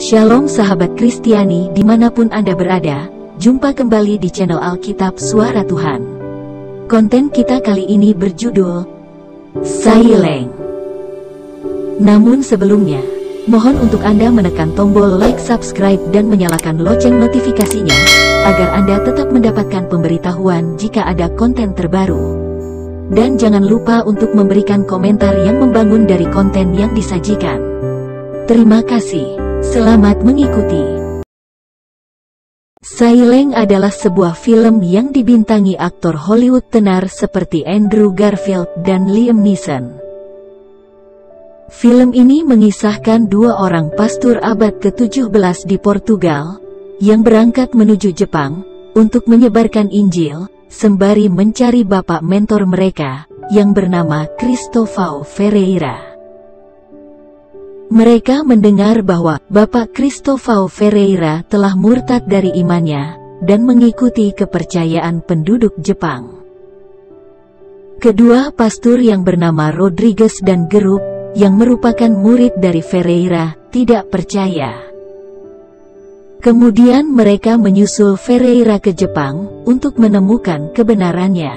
Shalom sahabat Kristiani dimanapun Anda berada, jumpa kembali di channel Alkitab Suara Tuhan. Konten kita kali ini berjudul Saileng. Namun sebelumnya, mohon untuk Anda menekan tombol like, subscribe, dan menyalakan lonceng notifikasinya, agar Anda tetap mendapatkan pemberitahuan jika ada konten terbaru. Dan jangan lupa untuk memberikan komentar yang membangun dari konten yang disajikan. Terima kasih. Selamat mengikuti. Saileng adalah sebuah film yang dibintangi aktor Hollywood tenar seperti Andrew Garfield dan Liam Neeson. Film ini mengisahkan dua orang pastor abad ke-17 di Portugal, yang berangkat menuju Jepang, untuk menyebarkan Injil, sembari mencari bapak mentor mereka, yang bernama Cristóvão Ferreira. Mereka mendengar bahwa Bapak Cristóvão Ferreira telah murtad dari imannya, dan mengikuti kepercayaan penduduk Jepang. Kedua pastor yang bernama Rodrigues dan Gerup, yang merupakan murid dari Ferreira, tidak percaya. Kemudian mereka menyusul Ferreira ke Jepang, untuk menemukan kebenarannya.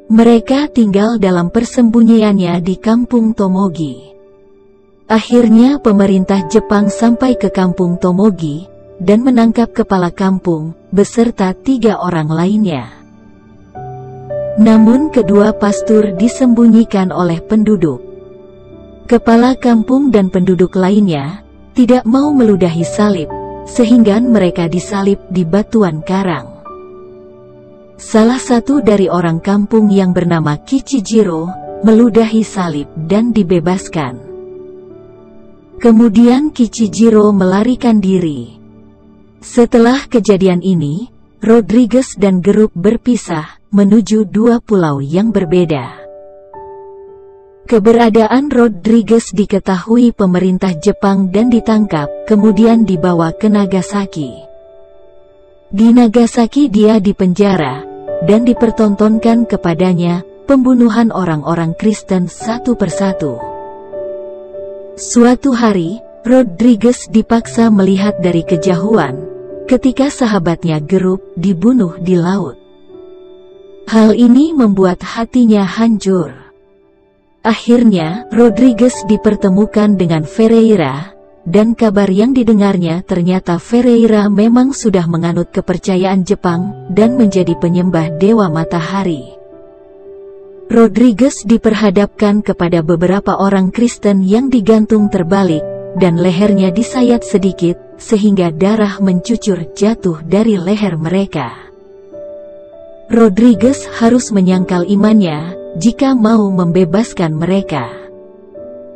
Mereka tinggal dalam persembunyiannya di kampung Tomogi. Akhirnya pemerintah Jepang sampai ke kampung Tomogi, dan menangkap kepala kampung, beserta 3 orang lainnya. Namun kedua pastor disembunyikan oleh penduduk. Kepala kampung dan penduduk lainnya, tidak mau meludahi salib, sehingga mereka disalib di batuan karang. Salah satu dari orang kampung yang bernama Kichijiro, meludahi salib dan dibebaskan. Kemudian Kichijiro melarikan diri. Setelah kejadian ini, Rodrigues dan Gerup berpisah, menuju 2 pulau yang berbeda. Keberadaan Rodrigues diketahui pemerintah Jepang dan ditangkap, kemudian dibawa ke Nagasaki. Di Nagasaki dia dipenjara, dan dipertontonkan kepadanya pembunuhan orang-orang Kristen satu persatu. Suatu hari, Rodrigues dipaksa melihat dari kejauhan, ketika sahabatnya Gerup dibunuh di laut. Hal ini membuat hatinya hancur. Akhirnya, Rodrigues dipertemukan dengan Ferreira, dan kabar yang didengarnya ternyata Ferreira memang sudah menganut kepercayaan Jepang, dan menjadi penyembah dewa matahari. Rodrigues diperhadapkan kepada beberapa orang Kristen yang digantung terbalik, dan lehernya disayat sedikit, sehingga darah mencucur jatuh dari leher mereka. Rodrigues harus menyangkal imannya, jika mau membebaskan mereka.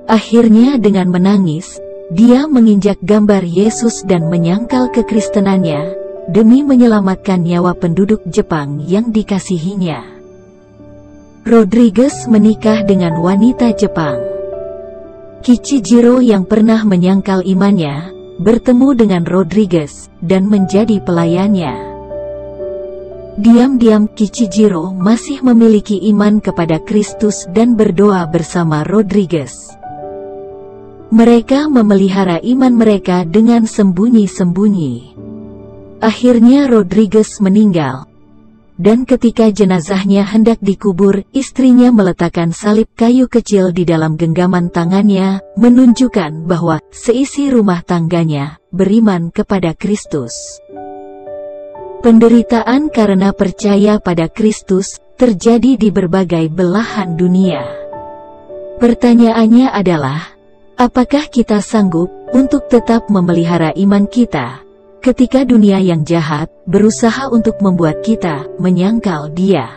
Akhirnya dengan menangis, dia menginjak gambar Yesus dan menyangkal kekristenannya, demi menyelamatkan nyawa penduduk Jepang yang dikasihinya. Rodrigues menikah dengan wanita Jepang. Kichijiro yang pernah menyangkal imannya, bertemu dengan Rodrigues, dan menjadi pelayannya. Diam-diam Kichijiro masih memiliki iman kepada Kristus dan berdoa bersama Rodrigues. Mereka memelihara iman mereka dengan sembunyi-sembunyi. Akhirnya Rodrigues meninggal. Dan ketika jenazahnya hendak dikubur, istrinya meletakkan salib kayu kecil di dalam genggaman tangannya, menunjukkan bahwa seisi rumah tangganya beriman kepada Kristus. Penderitaan karena percaya pada Kristus terjadi di berbagai belahan dunia. Pertanyaannya adalah, apakah kita sanggup untuk tetap memelihara iman kita ketika dunia yang jahat berusaha untuk membuat kita menyangkal Dia?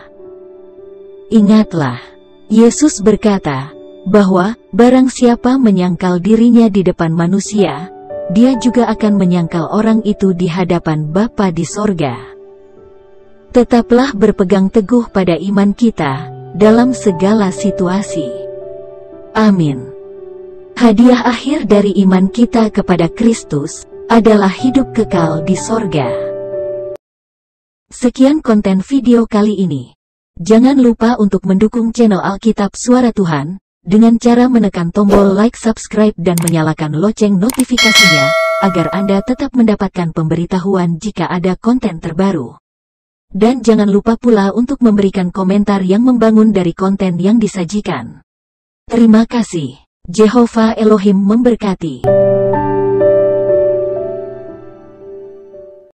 Ingatlah, Yesus berkata bahwa barang siapa menyangkal dirinya di depan manusia, dia juga akan menyangkal orang itu di hadapan Bapa di sorga. Tetaplah berpegang teguh pada iman kita dalam segala situasi. Amin. Hadiah akhir dari iman kita kepada Kristus adalah hidup kekal di sorga. Sekian konten video kali ini. Jangan lupa untuk mendukung channel Alkitab Suara Tuhan, dengan cara menekan tombol like, subscribe, dan menyalakan lonceng notifikasinya, agar Anda tetap mendapatkan pemberitahuan jika ada konten terbaru. Dan jangan lupa pula untuk memberikan komentar yang membangun dari konten yang disajikan. Terima kasih. Jehovah Elohim memberkati.